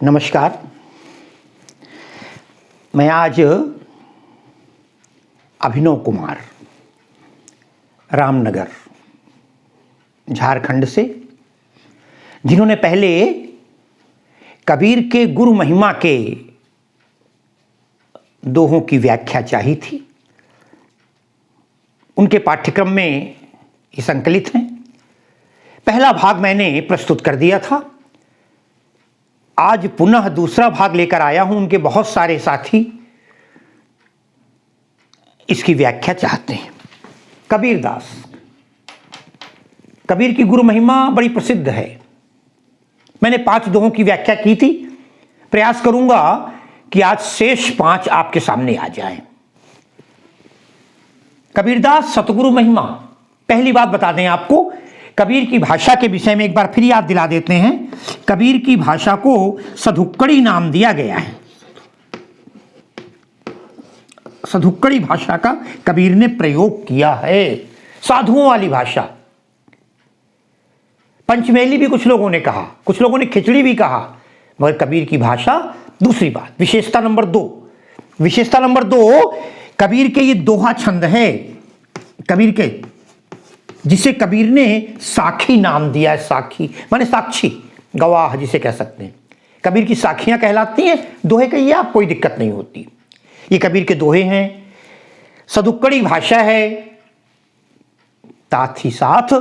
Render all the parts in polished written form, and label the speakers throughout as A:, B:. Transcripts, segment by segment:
A: नमस्कार। मैं आज अभिनव कुमार, रामनगर, झारखंड से, जिन्होंने पहले कबीर के गुरु महिमा के दोहों की व्याख्या चाही थी, उनके पाठ्यक्रम में ये संकलित हैं। पहला भाग मैंने प्रस्तुत कर दिया था। आज पुनः दूसरा भाग लेकर आया हूं। उनके बहुत सारे साथी इसकी व्याख्या चाहते हैं। कबीर दास, कबीर की गुरु महिमा बड़ी प्रसिद्ध है। मैंने 5 दोहों की व्याख्या की थी। प्रयास करूंगा कि आज शेष 5 आपके सामने आ जाएं। कबीरदास सतगुरु महिमा। पहली बात बता दें आपको, कबीर की भाषा के विषय में एक बार फिर याद दिला देते हैं। कबीर की भाषा को सधुक्कड़ी नाम दिया गया है। सधुक्कड़ी भाषा का कबीर ने प्रयोग किया है, साधुओं वाली भाषा। पंचमेली भी कुछ लोगों ने कहा, कुछ लोगों ने खिचड़ी भी कहा, मगर कबीर की भाषा। दूसरी बात, विशेषता नंबर 2। विशेषता नंबर 2, कबीर के ये दोहा छंद है, कबीर के, जिसे कबीर ने साखी नाम दिया है। साखी माने साक्षी, गवाह जिसे कह सकते हैं। कबीर की साखियां कहलाती हैं। दोहे कहिए आप, कोई दिक्कत नहीं होती। ये कबीर के दोहे हैं। सधुक्कड़ी भाषा है, साथ ही साथ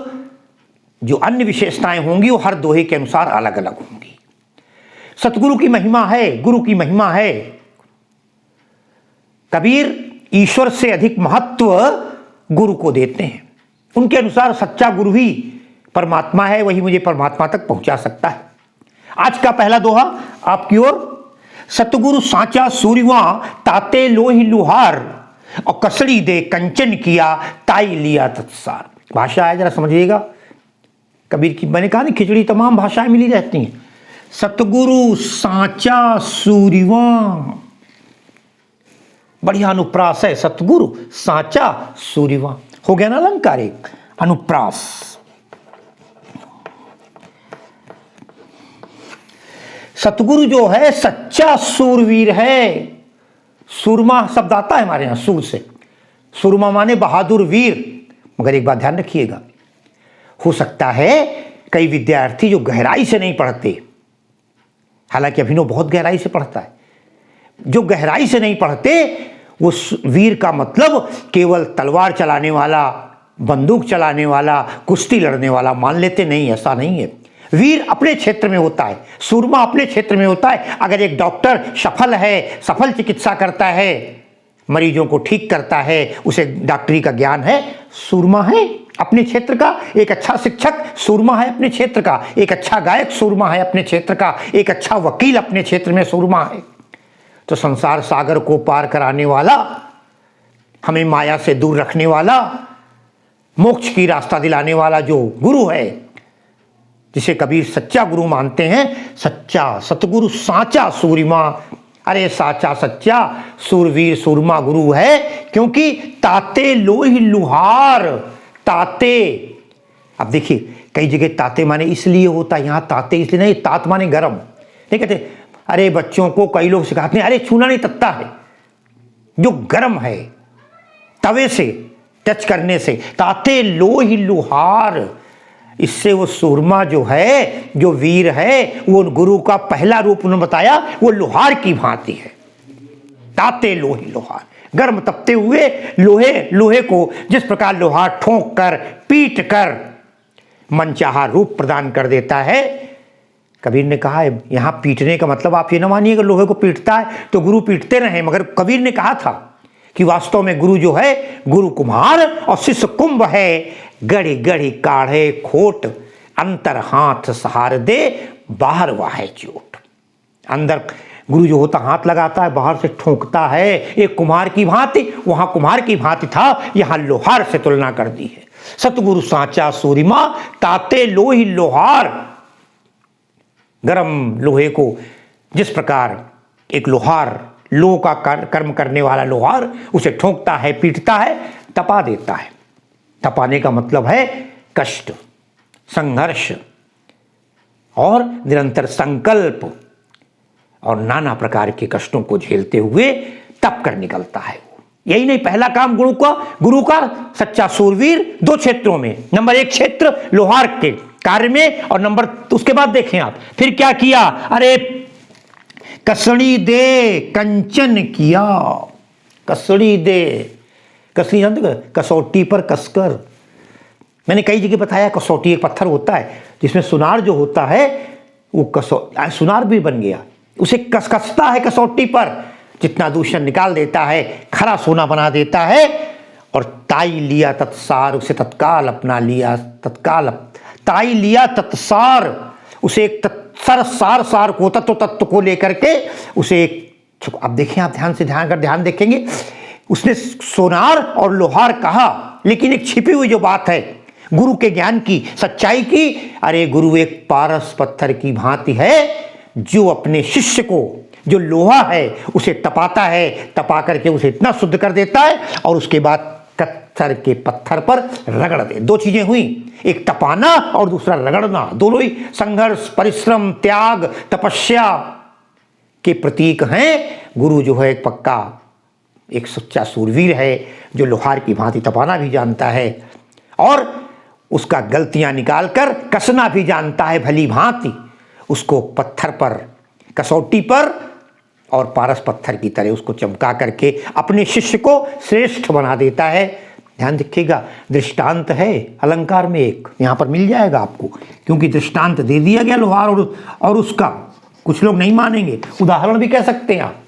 A: जो अन्य विशेषताएं होंगी वो हर दोहे के अनुसार अलग अलग होंगी। सतगुरु की महिमा है, गुरु की महिमा है। कबीर ईश्वर से अधिक महत्व गुरु को देते हैं। उनके अनुसार सच्चा गुरु ही परमात्मा है, वही मुझे परमात्मा तक पहुंचा सकता है। आज का पहला दोहा आपकी ओर। सतगुरु सांचा सूर्यवा ताते लोही लुहार, और कसड़ी दे कंचन किया ताई लिया तत्सार। भाषा है, जरा समझिएगा। कबीर की, मैंने कहा ना, खिचड़ी तमाम भाषाएं मिली रहती हैं। सतगुरु सांचा सूर्यवा, बढ़िया अनुप्रास है। सतगुरु सांचा सूर्यवा, हो गया ना अलंकार, एक अनुप्रास। सतगुरु जो है सच्चा सूरवीर है। सूरमा शब्द आता है हमारे यहां सूर से। सूरमा माने बहादुर वीर। मगर एक बात ध्यान रखिएगा, हो सकता है कई विद्यार्थी जो गहराई से नहीं पढ़ते, हालांकि अभिनव बहुत गहराई से पढ़ता है, जो गहराई से नहीं पढ़ते, वो वीर का मतलब केवल तलवार चलाने वाला, बंदूक चलाने वाला, कुश्ती लड़ने वाला मान लेते। नहीं, ऐसा नहीं है। वीर अपने क्षेत्र में होता है, सूरमा अपने क्षेत्र में होता है। अगर एक डॉक्टर सफल है, सफल चिकित्सा करता है, मरीजों को ठीक करता है, उसे डॉक्टरी का ज्ञान है, सूरमा है अपने क्षेत्र का। एक अच्छा शिक्षक सूरमा है अपने क्षेत्र का। एक अच्छा गायक सूरमा है अपने क्षेत्र का। एक अच्छा वकील अपने क्षेत्र में सूरमा है। तो संसार सागर को पार कराने वाला, हमें माया से दूर रखने वाला, मोक्ष की रास्ता दिलाने वाला जो गुरु है, जिसे कबीर सच्चा गुरु मानते हैं, सच्चा सतगुरु सांचा सूरमा। अरे साचा सच्चा सूरवीर सूरमा गुरु है, क्योंकि ताते लोही लुहार। ताते, अब देखिए, कई जगह ताते माने इसलिए होता है, यहां ताते इसलिए नहीं, तात माने गरम। नहीं कहते, अरे बच्चों को कई लोग सिखाते हैं, अरे छूना नहीं, तत्ता है, जो गर्म है, तवे से टच करने से। ताते लोही लुहार, इससे वो सूरमा जो है, जो वीर है, वो गुरु का पहला रूप उन्होंने बताया, वो लोहार की भांति है। ताते लोही लुहार, गर्म तपते हुए लोहे को जिस प्रकार लोहार ठोंक कर, पीट कर मनचाहा रूप प्रदान कर देता है। कबीर ने कहा है, यहां पीटने का मतलब आप ये ना मानिएगा लोहे को पीटता है तो गुरु पीटते रहे, मगर कबीर ने कहा था कि वास्तव में गुरु जो है, गुरु कुम्हार और शिष्य कुंभ है। गढ़ी गढ़ी काढ़े खोट, अंतर हाथ सहार दे, बाहर वाहे चोट। अंदर गुरु जो होता हाथ लगाता है, बाहर से ठोंकता है। एक कुम्हार की भांति, वहां कुम्हार की भांति था, यहां लोहार से तुलना कर दी है। सतगुरु सांचा सूरिमा ताते लोही लोहार। गरम लोहे को जिस प्रकार एक लोहार, लोह का कर्म करने वाला लोहार, उसे ठोंकता है, पीटता है, तपा देता है। तपाने का मतलब है कष्ट, संघर्ष और निरंतर संकल्प। और नाना प्रकार के कष्टों को झेलते हुए तप कर निकलता है। यही नहीं, पहला काम गुरु का सच्चा सूरवीर 2 क्षेत्रों में, नंबर 1 क्षेत्र लोहार के कार्य में, और नंबर उसके बाद देखें आप फिर क्या किया। अरे कसड़ी दे कंचन किया, कसड़ी दे, कसड़ी जानते हो, कसौटी पर कसकर। मैंने कई जगह बताया कसौटी एक पत्थर होता है जिसमें सुनार जो होता है वो सुनार भी बन गया, उसे कसता है कसौटी पर, जितना दूषण निकाल देता है, खरा सोना बना देता है। और ताई लिया तत्सार, उसे तत्काल अपना लिया, तत्काल ताई लिया तत्सार, उसे एक सार को तत्व को लेकर के उसे एक, अब देखें आप ध्यान देखेंगे, उसने सोनार और लोहार कहा, लेकिन एक छिपी हुई जो बात है गुरु के ज्ञान की, सच्चाई की, अरे गुरु एक पारस पत्थर की भांति है जो अपने शिष्य को, जो लोहा है उसे तपाता है, तपा करके उसे इतना शुद्ध कर देता है और उसके बाद पत्थर पर रगड़ दे। 2 चीजें हुई, एक तपाना और दूसरा रगड़ना, दोनों ही संघर्ष, परिश्रम, त्याग, तपस्या के प्रतीक हैं। गुरु जो है एक पक्का एक सच्चा सूरवीर है जो लोहार की भांति तपाना भी जानता है और उसका गलतियां निकालकर कसना भी जानता है भली भांति, उसको पत्थर पर, कसौटी पर और पारस पत्थर की तरह उसको चमका करके अपने शिष्य को श्रेष्ठ बना देता है। ध्यान रखिएगा, दृष्टांत है अलंकार में एक, यहाँ पर मिल जाएगा आपको, क्योंकि दृष्टांत दे दिया गया लोहार और उसका। कुछ लोग नहीं मानेंगे, उदाहरण भी कह सकते हैं आप।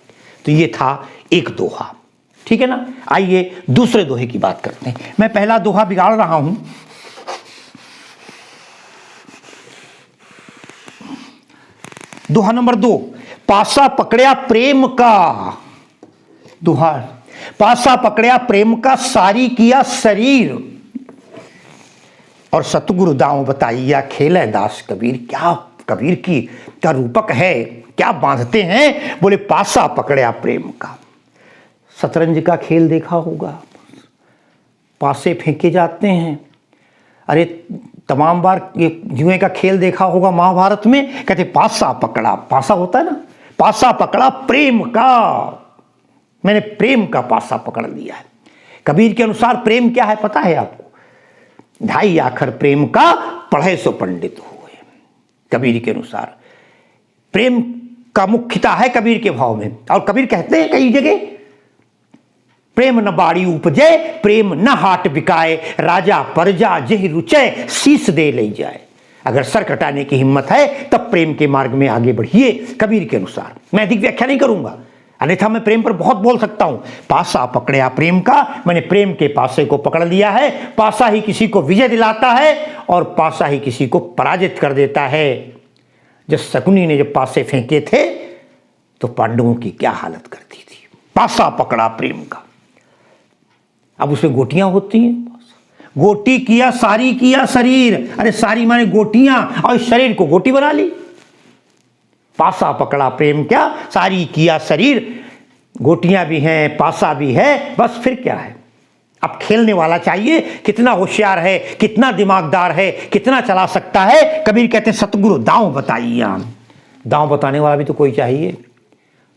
A: तो ये था एक दोहा, ठीक है ना। आइए दूसरे दोहे की बात करते हैं। मैं पहला दोहा बिगाड़ रहा हूं, दोहा नंबर 2, पासा पकड़या प्रेम का, दोहा, पासा पकड़या प्रेम का, सारी किया शरीर, और सतगुरु दांव बताइया खेले दास कबीर। क्या कबीर की क्या रूपक है, क्या बांधते हैं, बोले पासा पकड़या प्रेम का। शतरंज का खेल देखा होगा, पासे फेंके जाते हैं, अरे तमाम बार ये जुए का खेल देखा होगा महाभारत में, कहते पासा पकड़ा, पासा होता है ना, पासा पकड़ा प्रेम का, मैंने प्रेम का पासा पकड़ लिया है। कबीर के अनुसार प्रेम क्या है पता है आपको, 2.5 आखर प्रेम का पढ़े सो पंडित हुए। कबीर के अनुसार प्रेम का मुख्यता है कबीर के भाव में, और कबीर कहते हैं कई जगह, प्रेम न बाड़ी उपजे, प्रेम न हाट बिकाए, राजा परजा जेहि रुचय, शीश दे ले जाए। अगर सर कटाने की हिम्मत है तब प्रेम के मार्ग में आगे बढ़िए, कबीर के अनुसार। मैं अधिक व्याख्या नहीं करूंगा, अन्यथा मैं प्रेम पर बहुत बोल सकता हूं। पासा पकड़या प्रेम का, मैंने प्रेम के पासे को पकड़ लिया है। पासा ही किसी को विजय दिलाता है और पासा ही किसी को पराजित कर देता है। जब शकुनी ने जब पासे फेंके थे तो पांडवों की क्या हालत करती थी। पासा पकड़ा प्रेम का। अब उसमें गोटियां होती हैं, गोटी किया सारी किया शरीर, अरे सारी माने गोटियां, और शरीर को गोटी बना ली। पासा पकड़ा प्रेम क्या, सारी किया शरीर, गोटियां भी हैं, पासा भी है, बस फिर क्या है। अब खेलने वाला चाहिए, कितना होशियार है, कितना दिमागदार है, कितना चला सकता है। कबीर कहते हैं सतगुरु दांव बताइए। दांव बताने वाला भी तो कोई चाहिए।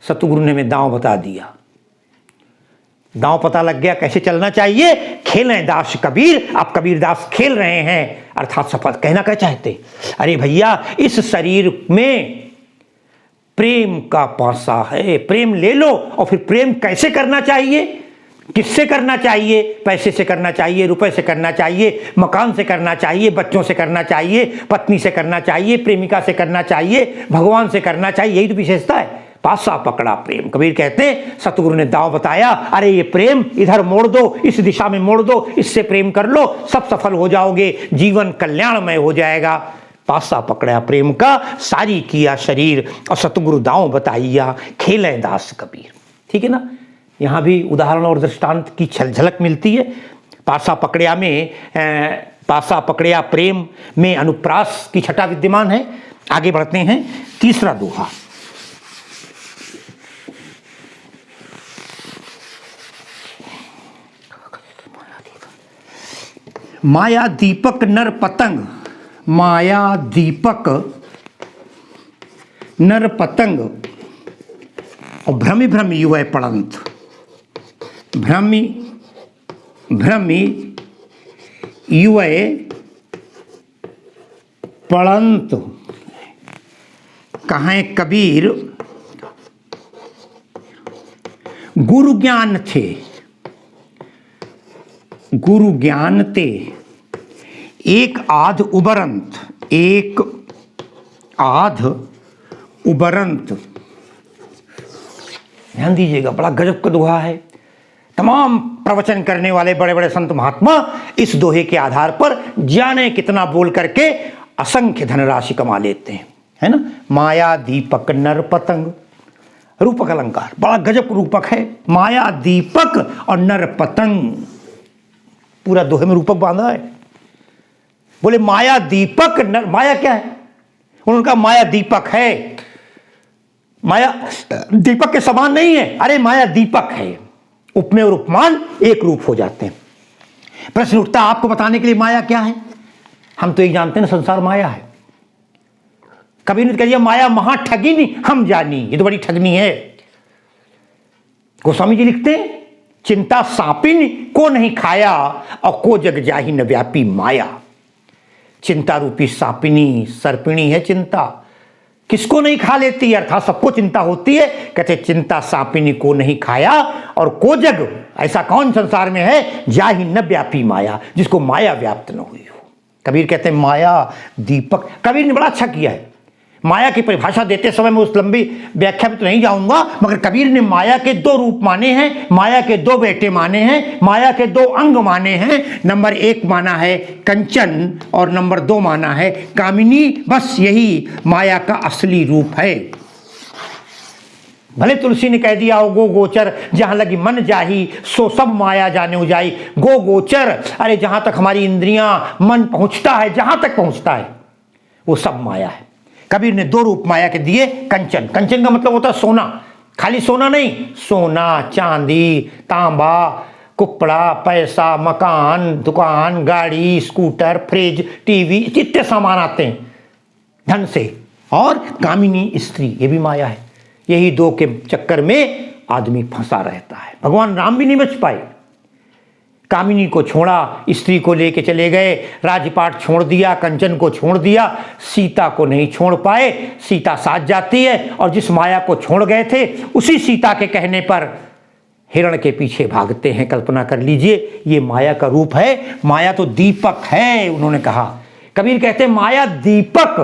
A: सतगुरु ने हमें दांव बता दिया, दांव पता लग गया कैसे चलना चाहिए। खेलें दास कबीर, अब कबीर दास खेल रहे हैं, अर्थात सफल। कहना क्या चाहते, अरे भैया इस शरीर में प्रेम का पासा है, प्रेम ले लो। और फिर प्रेम कैसे करना चाहिए, किससे करना चाहिए, पैसे से करना चाहिए, रुपए से करना चाहिए, मकान से करना चाहिए, बच्चों से करना चाहिए, पत्नी से करना चाहिए, प्रेमिका से करना चाहिए, भगवान से करना चाहिए, यही तो विशेषता है। पासा पकड़ा प्रेम। कबीर कहते हैं सतगुरु ने दांव बताया, अरे ये प्रेम इधर मोड़ दो, इस दिशा में मोड़ दो, इससे प्रेम कर लो, सब सफल हो जाओगे, जीवन कल्याणमय हो जाएगा। पासा पकड़ा प्रेम का, सारी किया शरीर, और सतगुरु दांव बताइया खेलें दास कबीर। ठीक है ना। यहाँ भी उदाहरण और दृष्टांत की झलक मिलती है। पासा पकड़िया में पासा पकड़िया प्रेम में अनुप्रास की छटा विद्यमान है। आगे बढ़ते हैं, तीसरा दोहा। माया दीपक नर पतंग, माया दीपक नर पतंग, और भ्रमि भ्रमि युवय पड़ंत, भ्रमि भ्रमि युवय पड़ंत। कहें कबीर गुरु ज्ञान थे, गुरु ज्ञान ते एक आध उबरंत, एक आध उबरंत। ध्यान दीजिएगा, बड़ा गजब का दोहा है। तमाम प्रवचन करने वाले बड़े बड़े संत महात्मा इस दोहे के आधार पर जाने कितना बोल करके असंख्य धनराशि कमा लेते हैं, है ना। माया दीपक नर पतंग, रूपक अलंकार बड़ा गजब रूपक है। माया दीपक और नर पतंग, पूरा दोहे में रूपक बांधा है। बोले माया दीपक नर, माया क्या है? उन्होंने कहा माया दीपक है। माया दीपक के समान नहीं है, अरे माया दीपक है। उपमेय और उपमान एक रूप हो जाते हैं। प्रश्न उठता आपको बताने के लिए माया क्या है? हम तो एक जानते हैं ना, संसार माया है। कभी नहीं कह दिया माया महा ठगिनी हम जानी, ये तो बड़ी ठगनी है। गोस्वामी जी लिखते हैं चिंता सांपिन को नहीं खाया और को जग जाहि न व्यापी माया। चिंता रूपी सांपिनी सर्पिणी है चिंता, किसको नहीं खा लेती, अर्थात सबको चिंता होती है। कहते चिंता सांपिनी को नहीं खाया और को जग, ऐसा कौन संसार में है, जाहि न व्यापी माया, जिसको माया व्याप्त न हुई हो। कबीर कहते हैं माया दीपक। कबीर ने बड़ा अच्छा किया है। माया की परिभाषा देते समय मैं उस लंबी व्याख्या में तो नहीं जाऊंगा, मगर कबीर ने माया के दो रूप माने हैं, माया के दो बेटे माने हैं, माया के दो अंग माने हैं। नंबर 1 माना है कंचन और नंबर 2 माना है कामिनी। बस यही माया का असली रूप है। भले तुलसी ने कह दिया हो गो गोचर जहां लगी मन जाही सो सब माया जाने हो जाई। गो गोचर, अरे जहां तक हमारी इंद्रियां मन पहुंचता है, जहां तक पहुंचता है वो सब माया है। कबीर ने 2 रूप माया के दिए। कंचन, कंचन का मतलब होता है सोना, खाली सोना नहीं, सोना चांदी तांबा कुपड़ा पैसा मकान दुकान गाड़ी स्कूटर फ्रिज टीवी इतने सामान आते हैं धन से। और कामिनी स्त्री, ये भी माया है। यही 2 के चक्कर में आदमी फंसा रहता है। भगवान राम भी नहीं बच पाए। कामिनी को छोड़ा, स्त्री को लेके चले गए, राजपाट छोड़ दिया, कंचन को छोड़ दिया, सीता को नहीं छोड़ पाए। सीता साथ जाती है और जिस माया को छोड़ गए थे उसी सीता के कहने पर हिरण के पीछे भागते हैं। कल्पना कर लीजिए, ये माया का रूप है। माया तो दीपक है, उन्होंने कहा। कबीर कहते हैं माया दीपक,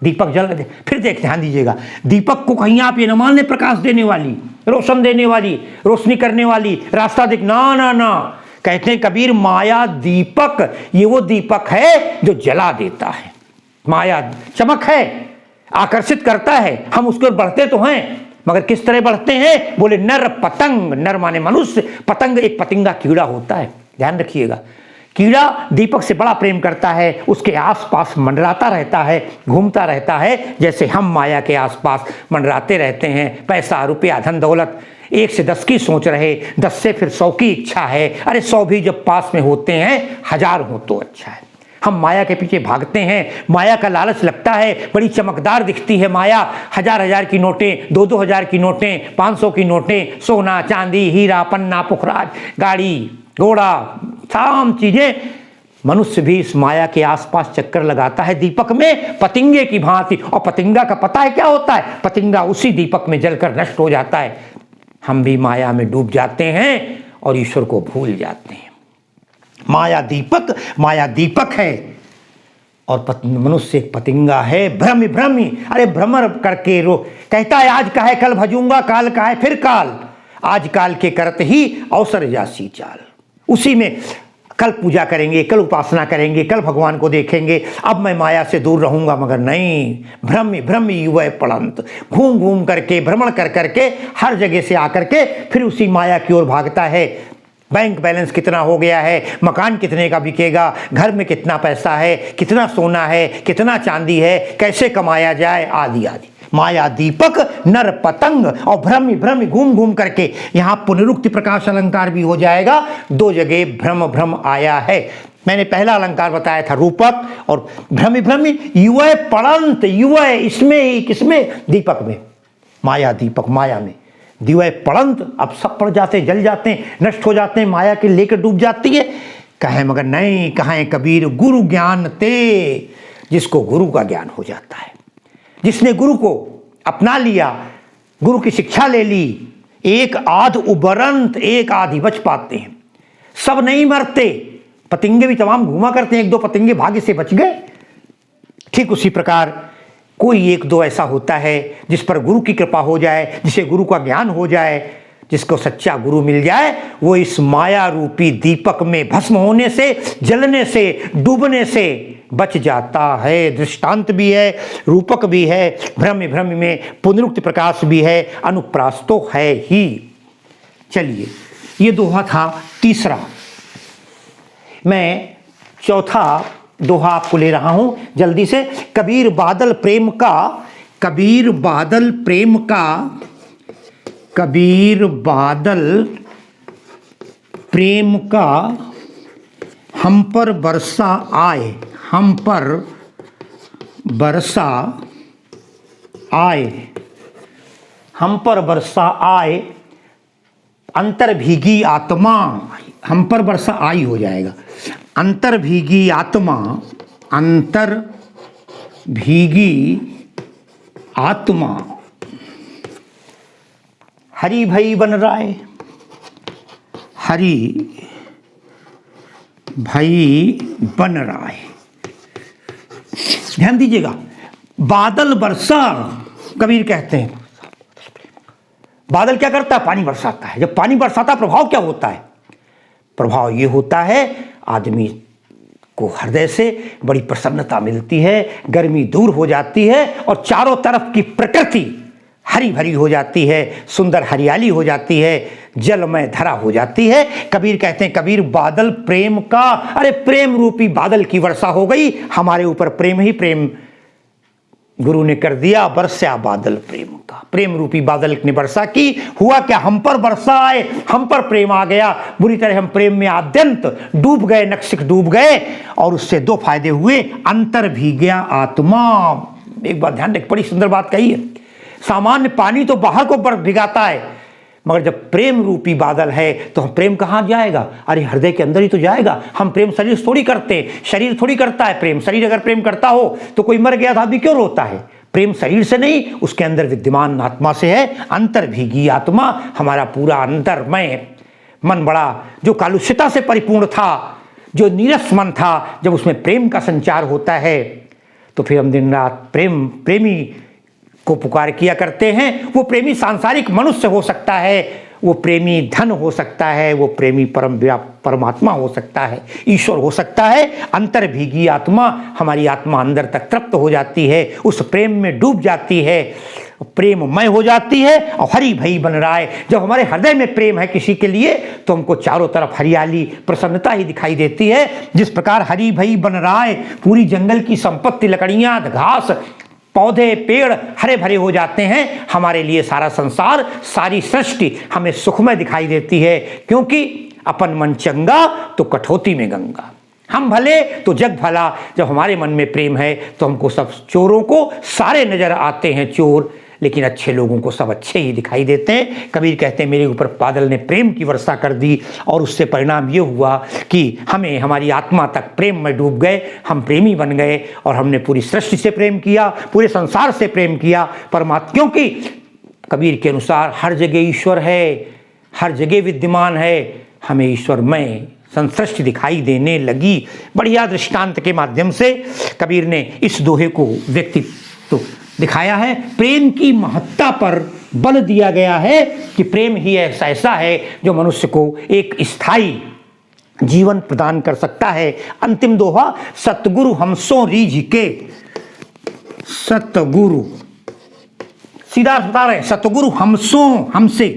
A: दीपक जल दे। फिर देख ध्यान दीजिएगा, दीपक को कहीं आप ये न मान लें प्रकाश देने वाली, रोशन देने वाली, रोशनी करने वाली, रास्ता दिख, ना ना ना। कहते हैं कबीर माया दीपक, ये वो दीपक है जो जला देता है। माया चमक है, आकर्षित करता है, हम उसके ओर बढ़ते तो हैं, मगर किस तरह बढ़ते हैं? बोले नर पतंग, नर माने मनुष्य, पतंग एक पतंगा कीड़ा होता है। ध्यान रखिएगा, कीड़ा दीपक से बड़ा प्रेम करता है, उसके आसपास मंडराता रहता है, घूमता रहता है, जैसे हम माया के आसपास मंडराते रहते हैं। पैसा रुपया धन दौलत, 1 से 10 की सोच रहे, 10 से फिर 100 की इच्छा है। अरे 100 भी जब पास में होते हैं, 1000 हो तो अच्छा है। हम माया के पीछे भागते हैं, माया का लालच लगता है, बड़ी चमकदार दिखती है माया। 1000-1000 की नोटें, 2-2000 की नोटें, 500 की नोटें, सोना चांदी हीरा पन्ना पुखराज गाड़ी घोड़ा, तमाम चीजें। मनुष्य भी इस माया के आसपास चक्कर लगाता है दीपक में, पतिंगे की भांति। और पतिंगा का पता है क्या होता है? पतिंगा उसी दीपक में जलकर नष्ट हो जाता है। हम भी माया में डूब जाते हैं और ईश्वर को भूल जाते हैं। माया दीपक है और मनुष्य एक पतिंगा है। भ्रमि भ्रमि, अरे भ्रमर करके रो, कहता है आज का है कल भजूंगा, काल का है फिर काल, आज काल के करत ही अवसर जासी चाल। उसी में कल पूजा करेंगे, कल उपासना करेंगे, कल भगवान को देखेंगे, अब मैं माया से दूर रहूंगा। मगर नहीं, भ्रमि भ्रमि युवय पड़ंत, घूम घूम करके भ्रमण कर करके हर जगह से आकर के फिर उसी माया की ओर भागता है। बैंक बैलेंस कितना हो गया है, मकान कितने का बिकेगा, घर में कितना पैसा है, कितना सोना है, कितना चांदी है, कैसे कमाया जाए, आदि आदि। माया दीपक नर पतंग और भ्रमि भ्रमि घूम घूम करके। यहां पुनरुक्ति प्रकाश अलंकार भी हो जाएगा। 2 जगह भ्रम भ्रम आया है। मैंने पहला अलंकार बताया था रूपक, और भ्रमि भ्रमि युवय पड़ंत, युवय इसमें ही, किसमें? दीपक में। माया दीपक, माया में दिवे पड़ंत, अब सब पड़ जाते, जल जाते हैं, नष्ट हो जाते हैं, माया के लेकर डूब जाती है। कहें मगर नहीं, कहें कबीर गुरु ज्ञान ते, जिसको गुरु का ज्ञान हो जाता है, जिसने गुरु को अपना लिया, गुरु की शिक्षा ले ली, एक आध उबरंत, एक आध ही बच पाते हैं। सब नहीं मरते, पतंगे भी तमाम घूमा करते हैं, एक दो पतंगे भाग्य से बच गए। ठीक उसी प्रकार कोई एक दो ऐसा होता है जिस पर गुरु की कृपा हो जाए, जिसे गुरु का ज्ञान हो जाए, जिसको सच्चा गुरु मिल जाए, वो इस माया रूपी दीपक में भस्म होने से, जलने से, डूबने से बच जाता है। दृष्टांत भी है, रूपक भी है, भ्रम भ्रम में पुनरुक्त प्रकाश भी है, अनुप्रास तो है ही। चलिए, ये दोहा था तीसरा। मैं चौथा दोहा आपको ले रहा हूं जल्दी से। कबीर बादल प्रेम का, कबीर बादल प्रेम का, कबीर बादल प्रेम का हम पर बरसा आए, हम पर बरसा आए, हम पर बरसा आए, अंतर भीगी आत्मा, हम पर बरसा आई हो जाएगा, अंतर भीगी आत्मा, अंतर भीगी आत्मा, हरि भई बन राय, हरि भई बन राय। ध्यान दीजिएगा, बादल बरसा, कबीर कहते हैं बादल क्या करता है, पानी बरसाता है। जब पानी बरसाता प्रभाव क्या होता है, प्रभाव ये होता है आदमी को हृदय से बड़ी प्रसन्नता मिलती है, गर्मी दूर हो जाती है और चारों तरफ की प्रकृति हरी भरी हो जाती है, सुंदर हरियाली हो जाती है, जलमय धरा हो जाती है। कबीर कहते हैं कबीर बादल प्रेम का, अरे प्रेम रूपी बादल की वर्षा हो गई हमारे ऊपर, प्रेम ही प्रेम गुरु ने कर दिया, बरसा बादल प्रेम का, प्रेम रूपी बादल ने वर्षा की। हुआ क्या, हम पर वर्षा आए, हम पर प्रेम आ गया, बुरी तरह हम प्रेम में आद्यंत डूब गए, नक्सिक डूब गए। और उससे दो फायदे हुए, अंतर भीगा आत्मा। एक बात ध्यान रख, बड़ी सुंदर बात कही है। सामान्य पानी तो बाहर को भिगाता है, मगर जब प्रेम रूपी बादल है तो हम प्रेम कहाँ जाएगा, अरे हृदय के अंदर ही तो जाएगा। हम प्रेम शरीर थोड़ी करते, शरीर थोड़ी करता है प्रेम। शरीर अगर प्रेम करता हो तो कोई मर गया था अभी क्यों रोता है। प्रेम शरीर से नहीं, उसके अंदर विद्यमान आत्मा से है। अंतर भीगी आत्मा, हमारा पूरा अंतरमय मन बड़ा जो कालुष्यता से परिपूर्ण था, जो नीरस मन था, जब उसमें प्रेम का संचार होता है तो फिर हम दिन रात प्रेमी को पुकार किया करते हैं। वो प्रेमी सांसारिक मनुष्य हो सकता है, वो प्रेमी धन हो सकता है, वो प्रेमी परमात्मा हो सकता है, ईश्वर हो सकता है। अंतर भीगी आत्मा, हमारी आत्मा अंदर तक तृप्त हो जाती है, उस प्रेम में डूब जाती है, प्रेममय हो जाती है। और हरि भई बन रहा है, जब हमारे हृदय में प्रेम है किसी के लिए तो हमको चारों तरफ हरियाली प्रसन्नता ही दिखाई देती है। जिस प्रकार हरि भई बन रहा है, पूरी जंगल की संपत्ति, लकड़ियां, घास, पौधे, पेड़ हरे भरे हो जाते हैं। हमारे लिए सारा संसार, सारी सृष्टि हमें सुखमय दिखाई देती है, क्योंकि अपन मन चंगा तो कठौती में गंगा, हम भले तो जग भला। जब हमारे मन में प्रेम है तो हमको सब चोरों को सारे नजर आते हैं चोर, लेकिन अच्छे लोगों को सब अच्छे ही दिखाई देते हैं। कबीर कहते हैं मेरे ऊपर बादल ने प्रेम की वर्षा कर दी और उससे परिणाम ये हुआ कि हमें, हमारी आत्मा तक प्रेम में डूब गए, हम प्रेमी बन गए और हमने पूरी सृष्टि से प्रेम किया, पूरे संसार से प्रेम किया परमात्मा। क्योंकि कबीर के अनुसार हर जगह ईश्वर है, हर जगह विद्यमान है, हमें ईश्वरमय संसृष्टि दिखाई देने लगी। बढ़िया दृष्टांत के माध्यम से कबीर ने इस दोहे को व्यक्तित्व दिखाया है। प्रेम की महत्ता पर बल दिया गया है कि प्रेम ही ऐसा है जो मनुष्य को एक स्थायी जीवन प्रदान कर सकता है। अंतिम दोहा, सतगुरु हमसो रीझ के, सतगुरु सीधा बता रहे, सतगुरु हमसो, हमसे,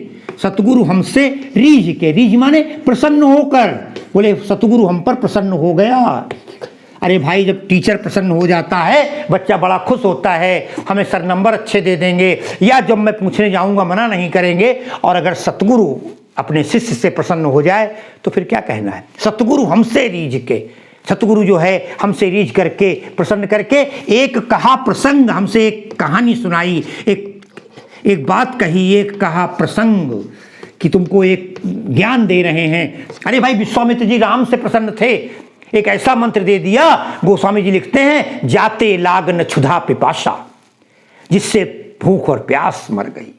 A: सतगुरु हमसे रीझ के, रीझ माने प्रसन्न होकर, बोले सतगुरु हम पर प्रसन्न हो गया। अरे भाई, जब टीचर प्रसन्न हो जाता है, बच्चा बड़ा खुश होता है, हमें सर नंबर अच्छे दे देंगे, या जब मैं पूछने जाऊंगा मना नहीं करेंगे। और अगर सतगुरु अपने शिष्य से प्रसन्न हो जाए तो फिर क्या कहना है। सतगुरु हमसे रीझ के, सतगुरु जो है हमसे रीझ करके, प्रसन्न करके, एक कहा प्रसंग, हमसे एक कहानी सुनाई, एक बात कही, एक कहा प्रसंग कि तुमको एक ज्ञान दे रहे हैं। अरे भाई, विश्वामित्र जी राम से प्रसन्न थे, एक ऐसा मंत्र दे दिया। गोस्वामी जी लिखते हैं, जाते लागन क्षुधा पिपाशा, जिससे भूख और प्यास मर गई।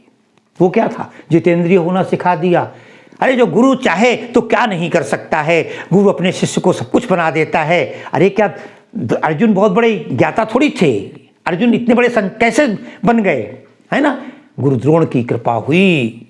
A: वो क्या था? जितेंद्रिय होना सिखा दिया। अरे जो गुरु चाहे तो क्या नहीं कर सकता है, गुरु अपने शिष्य को सब कुछ बना देता है। अरे क्या अर्जुन बहुत बड़े ज्ञाता थोड़ी थे, अर्जुन इतने बड़े कैसे बन गए, है ना? गुरु द्रोण की कृपा हुई।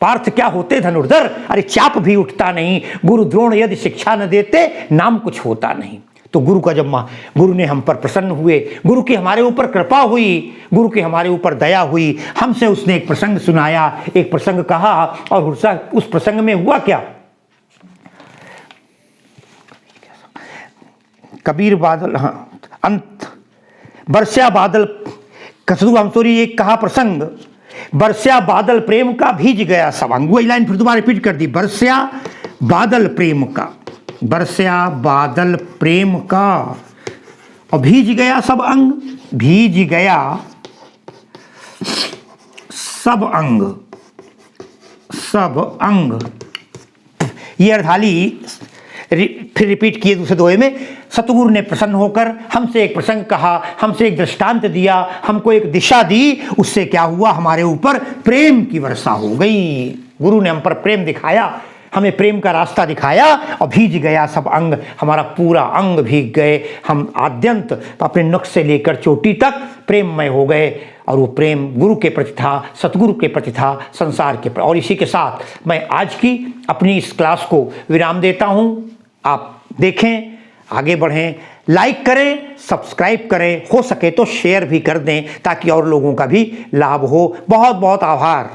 A: पार्थ क्या होते धनुर्धर, अरे चाप भी उठता नहीं। गुरु द्रोण यदि शिक्षा न देते, नाम कुछ होता नहीं। तो गुरु का जब गुरु ने हम पर प्रसन्न हुए, गुरु की हमारे ऊपर कृपा हुई, गुरु की हमारे ऊपर दया हुई, हमसे उसने एक प्रसंग सुनाया, एक प्रसंग कहा, और उस प्रसंग में हुआ क्या? कबीर बादल, हाँ, अंत बरस्या बादल, कसरू हमसोरी एक कहा प्रसंग, बरस्या बादल प्रेम का भीज गया सब अंग। वही लाइन फिर दोबारा रिपीट कर दी, बरस्या बादल प्रेम का, बरस्या बादल प्रेम का, और भीज गया सब अंग, भीज गया सब अंग, सब अंग। ये अर्धाली फिर रिपीट किए दूसरे दोहे में। सतगुरु ने प्रसन्न होकर हमसे एक प्रसंग कहा, हमसे एक दृष्टांत दिया, हमको एक दिशा दी। उससे क्या हुआ? हमारे ऊपर प्रेम की वर्षा हो गई। गुरु ने हम पर प्रेम दिखाया, हमें प्रेम का रास्ता दिखाया, और भीज गया सब अंग, हमारा पूरा अंग भीग गए। हम आद्यंत अपने नख से लेकर चोटी तक प्रेममय हो गए, और वो प्रेम गुरु के प्रति था, सतगुरु के प्रति था, संसार के प्रति। और इसी के साथ मैं आज की अपनी इस क्लास को विराम देता हूँ। आप देखें, आगे बढ़ें, लाइक करें, सब्सक्राइब करें, हो सके तो शेयर भी कर दें, ताकि और लोगों का भी लाभ हो। बहुत बहुत आभार।